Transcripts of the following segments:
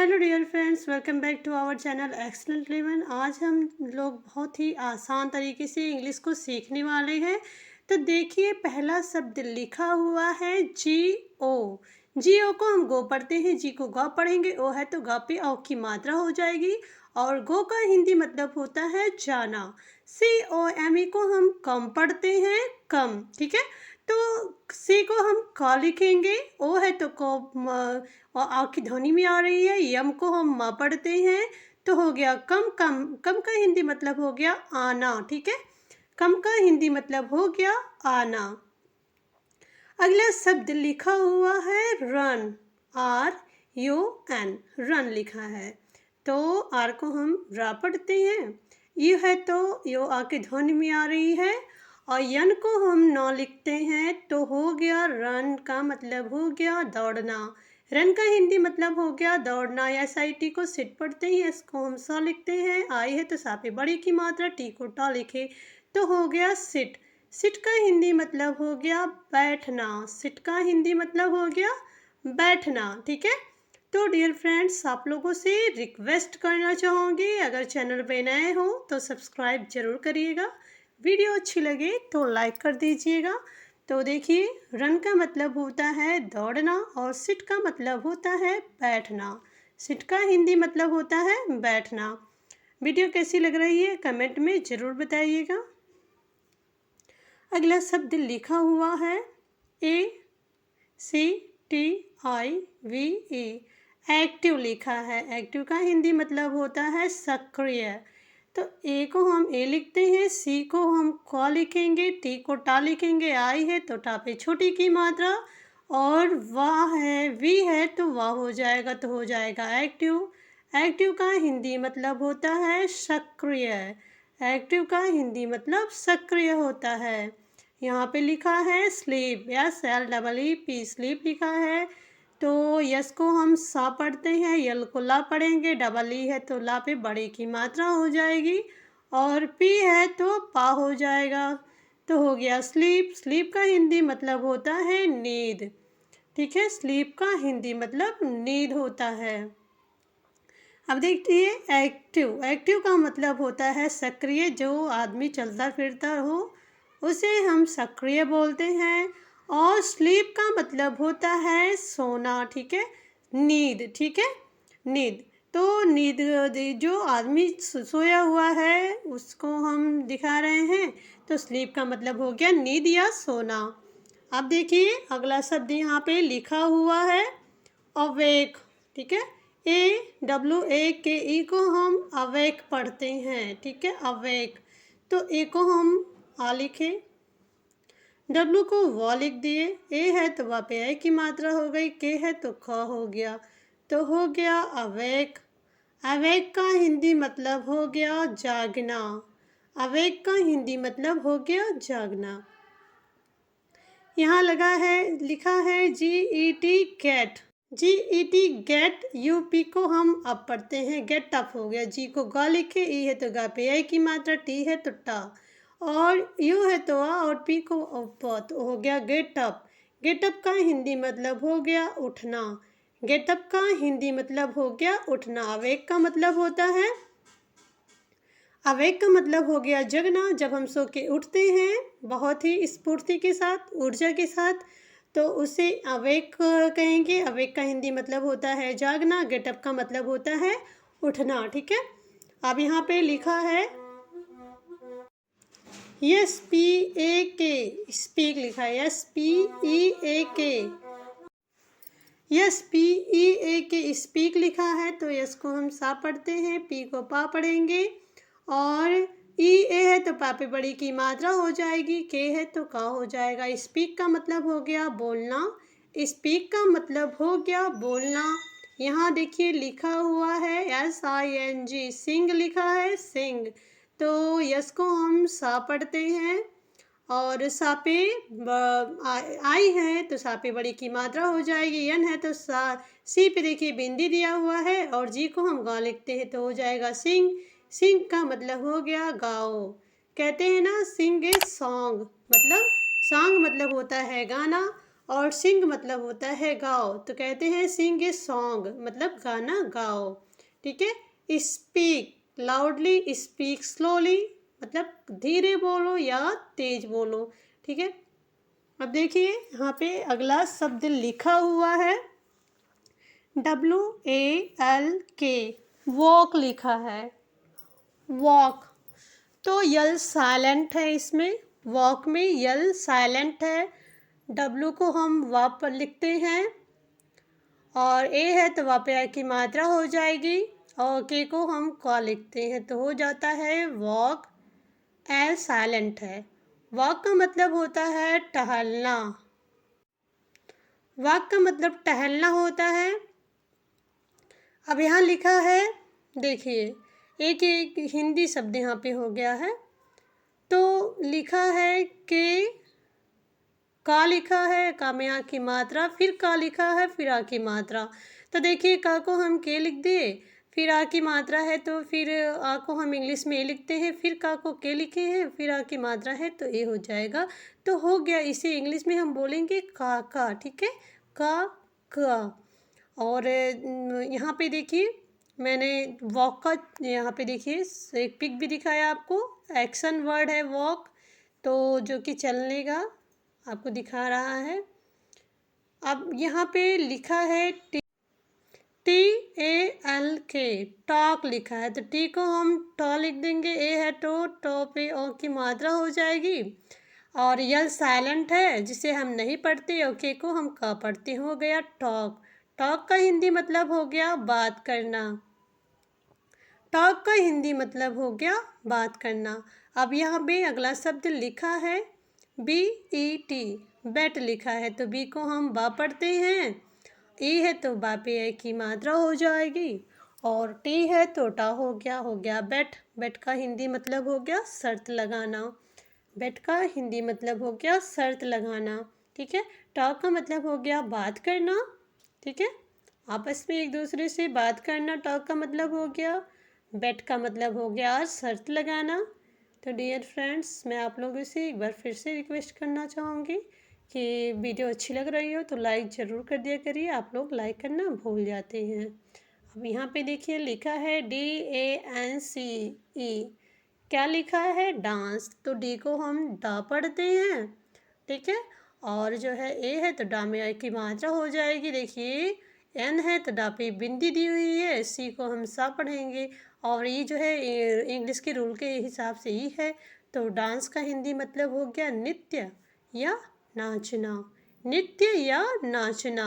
Hello dear friends, welcome back to our channel excellent living. आज हम लोग बहुत ही आसान तरीके से इंग्लिश को सीखने वाले हैं। तो देखिए, पहला शब्द लिखा हुआ है जी ओ। जी ओ को हम गो पढ़ते हैं, जी को गौ पढ़ेंगे, ओ है तो गा पे औ की मात्रा हो जाएगी। और गो का हिंदी मतलब होता है जाना। सी ओ एम ई को हम कम पढ़ते हैं, कम, ठीक है। तो सी को हम क लिखेंगे, ओ है तो को और आ की ध्वनि में आ रही है। यम को हम म पढ़ते हैं, तो हो गया कम। कम कम का हिंदी मतलब हो गया आना, ठीक है। कम का हिंदी मतलब हो गया आना। अगला शब्द लिखा हुआ है run, R U N, run लिखा है। तो आर को हम रा पढ़ते हैं, यू है तो यो आ की ध्वनि में आ रही है। और यन को हम नौ लिखते हैं, तो हो गया रन का मतलब हो गया दौड़ना। रन का हिंदी मतलब हो गया दौड़ना। एस आई टी को सिट पढ़ते हैं, एस को हम सा लिखते हैं, आई है तो सा पे बड़ी की मात्रा, टी को टा लिखे, तो हो गया सिट। सिट का हिंदी मतलब हो गया बैठना। सिट का हिंदी मतलब हो गया बैठना, ठीक है। तो डियर फ्रेंड्स, आप लोगों से रिक्वेस्ट करना चाहूँगी, अगर चैनल पे नए हो तो सब्सक्राइब जरूर करिएगा, वीडियो अच्छी लगे तो लाइक कर दीजिएगा। तो देखिए, रन का मतलब होता है दौड़ना और सिट का मतलब होता है बैठना। सिट का हिंदी मतलब होता है बैठना। वीडियो कैसी लग रही है कमेंट में ज़रूर बताइएगा। अगला शब्द लिखा हुआ है A C T I V E, active लिखा है। एक्टिव का हिंदी मतलब होता है सक्रिय। तो ए को हम ए लिखते हैं, सी को हम क लिखेंगे, टी को टा लिखेंगे, आई है तो टा पे छोटी की मात्रा, और वाह है, वी है तो वाह हो जाएगा, तो हो जाएगा एक्टिव। एक्टिव का हिंदी मतलब होता है सक्रिय। एक्टिव का हिंदी मतलब सक्रिय होता है। यहाँ पे लिखा है sleep, S L double E P, sleep लिखा है। तो यस को हम सा पढ़ते हैं, यल को ला पढ़ेंगे, डबल ई है तो ला पे बड़े की मात्रा हो जाएगी, और पी है तो पा हो जाएगा, तो हो गया स्लीप। स्लीप का हिंदी मतलब होता है नींद, ठीक है। स्लीप का हिंदी मतलब नींद होता है। अब देखिए एक्टिव। एक्टिव का मतलब होता है सक्रिय। जो आदमी चलता फिरता हो उसे हम सक्रिय बोलते हैं। और स्लीप का मतलब होता है सोना, ठीक है, नींद, ठीक है, नींद। तो नींद, जो आदमी सोया हुआ है उसको हम दिखा रहे हैं, तो स्लीप का मतलब हो गया नींद या सोना। अब देखिए, अगला शब्द यहाँ पे लिखा हुआ है अवेक, ठीक है। ए डब्ल्यू ए के ई को हम अवेक पढ़ते हैं, ठीक है, अवेक। तो ए को हम आ लिखे, डब्ल्यू को व लिख दिए, ए है तो वहाँ पे ए की मात्रा हो गई, के है तो ख हो गया, तो हो गया अवेक। अवेक का हिंदी मतलब हो गया जागना। अवेक का हिंदी मतलब हो गया जागना। यहाँ लगा है, लिखा है G E T get. G E T get, U P को हम अब पढ़ते हैं गेट अप हो गया। जी को गा लिखे, ई है तो गा पे आई की मात्रा, टी है तो टा, और यू है तो आ, और पी को प, तो हो गया गेट अप। गेट अप का हिंदी मतलब हो गया उठना। गेट अप का हिंदी मतलब हो गया उठना। अवेक का मतलब होता है, अवेक का मतलब हो गया जगना। जब हम सो के उठते हैं बहुत ही स्फूर्ति के साथ, ऊर्जा के साथ, तो उसे अवेक कहेंगे। अवेक का हिंदी मतलब होता है जागना। गेटअप का मतलब होता है उठना, ठीक है। अब यहाँ पे लिखा है एस पी ए के, स्पीक लिखा है, एस पी ई ए के, यस पी ई ए के स्पीक लिखा है। तो यस को हम सा पढ़ते हैं, पी को पा पढ़ेंगे, और ई ए है तो पा पे बड़ी की मात्रा हो जाएगी, के है तो का हो जाएगा। स्पीक का मतलब हो गया बोलना। स्पीक का मतलब हो गया बोलना। यहाँ देखिए लिखा हुआ है एस आई एन जी, सिंग लिखा है, सिंग। तो यस को हम सा पढ़ते हैं, और सापे आई है तो सापे बड़ी की मात्रा हो जाएगी, यन है तो सा, सी पे देखिए बिंदी दिया हुआ है, और जी को हम गा लिखते हैं तो हो जाएगा सिंग। सिंग का मतलब हो गया गाओ। कहते हैं ना सिंग ए सॉन्ग, मतलब सॉन्ग मतलब होता है गाना, और सिंग मतलब होता है गाओ, तो कहते हैं सिंग ए सॉन्ग मतलब गाना गाओ। ठीक है। स्पीक लाउडली, स्पीक स्लोली मतलब धीरे बोलो या तेज बोलो। ठीक है। अब देखिए यहाँ पे अगला शब्द लिखा हुआ है WALK, वॉक लिखा है, वॉक। तो यल साइलेंट है इसमें, वॉक में यल साइलेंट है। W को हम वा पर लिखते हैं और ए है तो वहाँ पे की मात्रा हो जाएगी और के को हम क लिखते हैं तो हो जाता है वॉक। एल साइलेंट है। वॉक का मतलब होता है टहलना, वॉक का मतलब टहलना होता है। अब यहाँ लिखा है, देखिए एक एक हिंदी शब्द यहाँ पे हो गया है। तो लिखा है कि का लिखा है, का में आ की मात्रा, फिर का लिखा है, फिर आ की मात्रा। तो देखिए का को हम के लिख दिए, फिर आ की मात्रा है तो फिर आ को हम इंग्लिश में ए लिखते हैं, फिर का को के लिखे हैं, फिर आ की मात्रा है तो ए हो जाएगा। तो हो गया, इसे इंग्लिश में हम बोलेंगे का। ठीक है, का। और यहाँ पे देखिए मैंने वॉक का, यहाँ पे देखिए एक पिक भी दिखाया आपको, एक्शन वर्ड है वॉक, तो जो कि चलने का आपको दिखा रहा है। अब यहाँ पे लिखा है TALK, टॉक लिखा है, तो टी को हम टॉ लिख देंगे, ए है टो पे ओ की मात्रा हो जाएगी। और यल साइलेंट है जिसे हम नहीं पढ़ते, और के को हम का पढ़ते, हो गया टॉक। टॉक का हिंदी मतलब हो गया बात करना, टॉक का हिंदी मतलब हो गया बात करना। अब यहाँ पे अगला शब्द लिखा है BET, बेट लिखा है, तो बी को हम बा पढ़ते हैं, ई है तो बा पे ए की मात्रा हो जाएगी, और टी है तो टा हो गया बेट। बेट का हिंदी मतलब हो गया शर्त लगाना, बेट का हिंदी मतलब हो गया शर्त लगाना। ठीक है। टॉक का मतलब हो गया बात करना। ठीक है, आपस में एक दूसरे से बात करना टॉक का मतलब हो गया। बेट का मतलब हो गया शर्त लगाना। तो डियर फ्रेंड्स, मैं आप लोगों से एक बार फिर से रिक्वेस्ट करना चाहूँगी कि वीडियो अच्छी लग रही हो तो लाइक ज़रूर कर दिया करिए, आप लोग लाइक करना भूल जाते हैं। अब यहाँ पे देखिए लिखा है DANCE, क्या लिखा है डांस, तो डी को हम डा पढ़ते हैं। ठीक है, और जो है ए है तो डा में आई की मात्रा हो जाएगी। देखिए एन है तो डा पे बिंदी दी हुई है, सी को हम सा पढ़ेंगे, और ये जो है इंग्लिश के रूल के हिसाब से ही है। तो डांस का हिंदी मतलब हो गया नृत्य या नाचना, नृत्य या नाचना।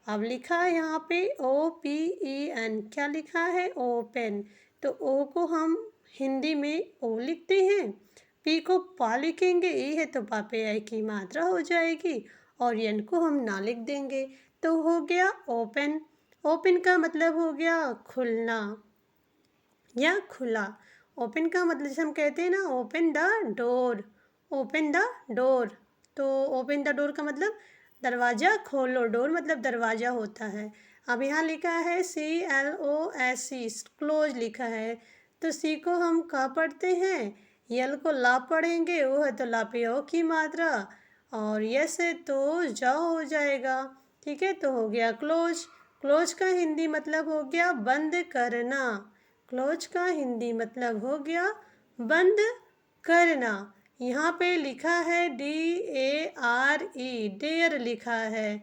अब लिखा है यहाँ पे OPEN, क्या लिखा है ओपन, तो ओ को हम हिंदी में ओ लिखते हैं, पी को पा लिखेंगे, ए है तो पा पे आई की मात्रा हो जाएगी, और एन को हम ना लिख देंगे तो हो गया ओपन। ओपन का मतलब हो गया खुलना या खुला। ओपन का मतलब जैसे हम कहते हैं ना open the door, open the door, तो ओपन द डोर का मतलब दरवाज़ा खोलो, डोर मतलब दरवाज़ा होता है। अब यहाँ लिखा है CLOSE, क्लोज लिखा है, तो सी को हम का पढ़ते हैं, यल को ला पढ़ेंगे, ओ है तो ला पे ओ की मात्रा, और यस है तो जाओ हो जाएगा। ठीक है, तो हो गया क्लोज। क्लोज का हिंदी मतलब हो गया बंद करना, क्लोज का हिंदी मतलब हो गया बंद करना। यहाँ पे लिखा है DARE, डेयर लिखा है,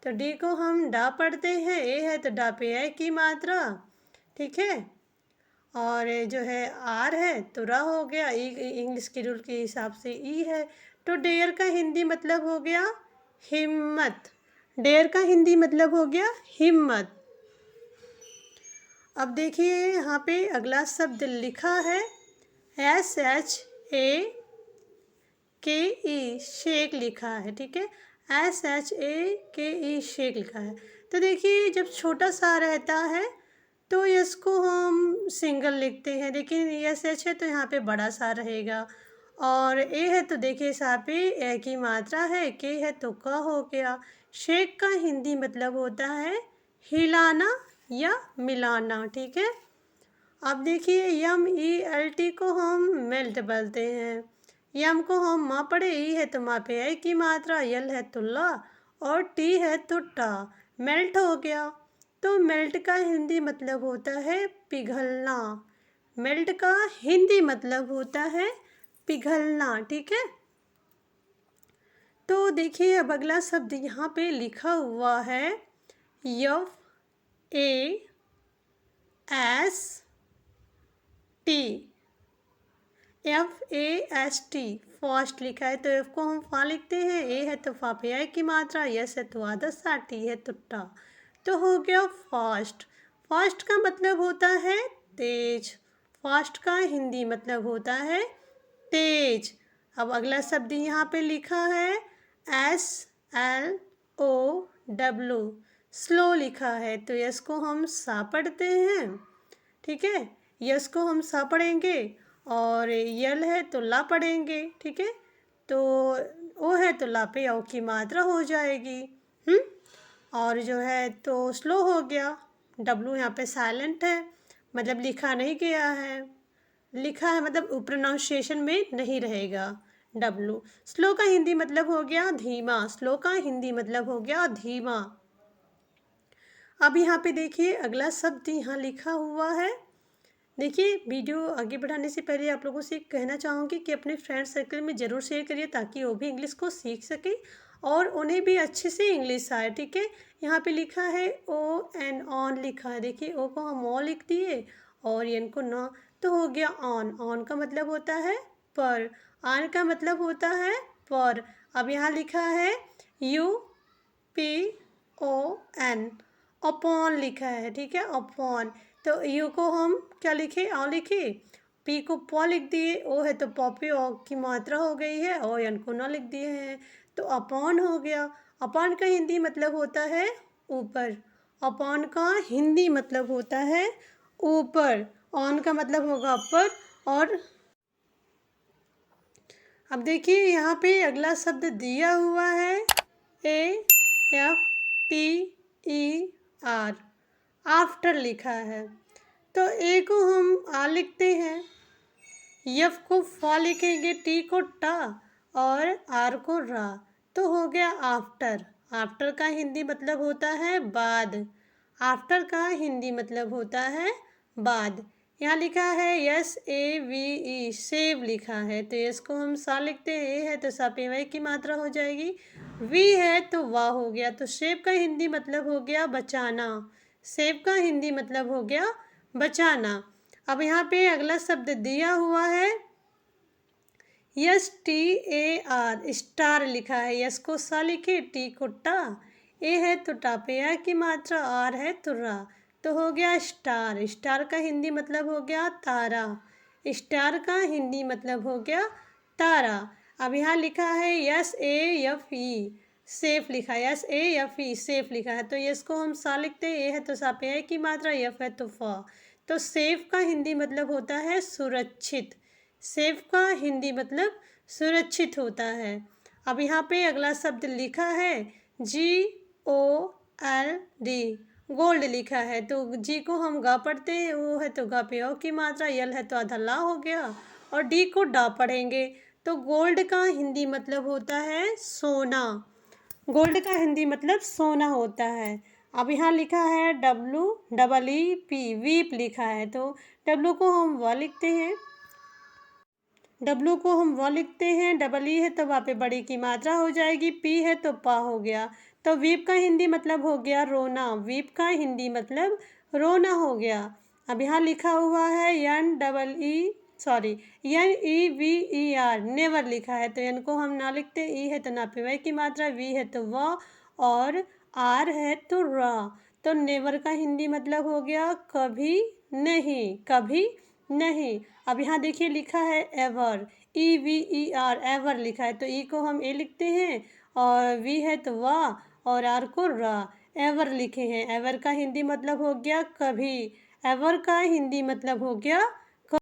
तो डी को हम डा पढ़ते हैं, ए है तो डा पे ए की मात्रा। ठीक है, और जो है आर है तो रा हो गया, इंग्लिश के रूल के हिसाब से ई है। तो डेयर का हिंदी मतलब हो गया हिम्मत, डेयर का हिंदी मतलब हो गया हिम्मत। अब देखिए यहाँ पे अगला शब्द लिखा है SHAKE, शेक लिखा है। ठीक है, SHAKE शेक लिखा है। तो देखिए जब छोटा सा रहता है तो इसको हम सिंगल लिखते हैं, लेकिन एस एच है तो यहाँ पे बड़ा सा रहेगा, और ए है तो देखिए यहाँ पे ए की मात्रा है, के है तो क हो गया। शेक का हिंदी मतलब होता है हिलाना या मिलाना। ठीक है, अब देखिए MELT को हम मेल्ट बोलते हैं, यम को हम माँ पढ़े, ई है तो माँ पे ए की मात्रा, यल है तो ला, और टी है तो टा, मेल्ट हो गया। तो मेल्ट का हिंदी मतलब होता है पिघलना। मेल्ट का हिंदी मतलब होता है पिघलना, ठीक है। तो देखिए अब अगला शब्द यहाँ पे लिखा हुआ है F A S T. FAST fast लिखा है तो एफ को हम फा लिखते हैं, ए है तो फा पे आई की मात्रा, यस है तो आधा सा, टी है तो टा, तो हो गया फास्ट। फास्ट का मतलब होता है तेज। फास्ट का हिंदी मतलब होता है तेज। अब अगला शब्द यहाँ पे लिखा है SLOW, स्लो लिखा है तो यस को हम सा पढ़ते हैं, ठीक है। यस को हम सा पढ़ेंगे और यल है तो ला पढ़ेंगे, ठीक है। तो ओ है तो ला पे ओ की मात्रा हो जाएगी। और जो है तो स्लो हो गया। डब्लू यहाँ पे साइलेंट है, मतलब लिखा नहीं गया है। लिखा है मतलब प्रोनाउंसिएशन में नहीं रहेगा डब्लू। स्लो का हिंदी मतलब हो गया धीमा। स्लो का हिंदी मतलब हो गया धीमा। अब यहाँ पे देखिए अगला शब्द यहाँ लिखा हुआ है। देखिए वीडियो आगे बढ़ाने से पहले आप लोगों से कहना चाहूँगी कि अपने फ्रेंड सर्कल में ज़रूर शेयर करिए ताकि वो भी इंग्लिश को सीख सके और उन्हें भी अच्छे से इंग्लिश आए, ठीक है। यहाँ पे लिखा है ON, ऑन लिखा है। देखिए ओ को हम ओ लिख दिए और एन को ना, तो हो गया ऑन। ऑन का मतलब होता है पर, आन का मतलब होता है पर। अब यहाँ लिखा है UPON, अपॉन लिखा है, ठीक है, अपॉन। तो यू को हम क्या लिखे, आ लिखे, पी को पॉ लिख दिए, ओ है तो पॉ पे ओ की मात्रा हो गई है और एन को ना लिख दिए हैं तो अपॉन हो गया। अपॉन का हिंदी मतलब होता है ऊपर। अपॉन का हिंदी मतलब होता है ऊपर। ऑन का मतलब होगा ऊपर। और अब देखिए यहाँ पे अगला शब्द दिया हुआ है AFTER, आफ्टर लिखा है। तो ए को हम आ लिखते हैं, यफ को फा लिखेंगे, टी को टा और आर को रा, तो हो गया आफ्टर। आफ्टर का हिंदी मतलब होता है बाद। आफ्टर का हिंदी मतलब होता है बाद। यहाँ लिखा है SAVE, सेव लिखा है तो एस को हम सा लिखते हैं, ए है तो सा पे वाई की मात्रा हो जाएगी, वी है तो वाह हो गया। तो सेव का हिंदी मतलब हो गया बचाना। सेव का हिंदी मतलब हो गया बचाना। अब यहाँ पे अगला शब्द दिया हुआ है STAR, स्टार लिखा है। यस को सा लिखे, टी को टा, ए है तो टा पे आ की मात्रा, आर है तो रा, तो हो गया स्टार। स्टार का हिंदी मतलब हो गया तारा। स्टार का हिंदी मतलब हो गया तारा। अब यहाँ लिखा है SAFE, सेफ लिखा है। SAFE, सेफ लिखा है तो यस को हम सा लिखते हैं, ए है तो सा पे आई की मात्रा, यफ है तो फा, तो सेफ का हिंदी मतलब होता है सुरक्षित। सेफ का हिंदी मतलब सुरक्षित होता है। अब यहाँ पे अगला शब्द लिखा है GOLD, गोल्ड लिखा है तो जी को हम गा पढ़ते हैं, ओ है तो गा पे ओ की मात्रा, यल है तो आधा ला हो गया और डी को डा पढ़ेंगे। तो गोल्ड का हिंदी मतलब होता है सोना। गोल्ड का हिंदी मतलब सोना होता है। अब यहाँ लिखा है WEEP, वीप लिखा है तो डब्लू को हम व लिखते हैं, डब्लू को हम व लिखते हैं, डबल ई है तो वहाँ पे बड़ी की मात्रा हो जाएगी, पी है तो पा हो गया। तो वीप का हिंदी मतलब हो गया रोना। वीप का हिंदी मतलब रोना हो गया। अब यहाँ लिखा हुआ है NEVER, नेवर लिखा है तो एन को हम ना लिखते, ई है तो ना पे वाई की मात्रा, वी है तो व और आर है तो रा, तो नेवर का हिंदी मतलब हो गया कभी नहीं, कभी नहीं। अब यहाँ देखिए लिखा है एवर, EVER, एवर लिखा है तो ई को हम ए लिखते हैं और वी है तो वाह और आर को रा, एवर लिखे हैं। एवर का हिंदी मतलब हो गया कभी। एवर का हिंदी मतलब हो गया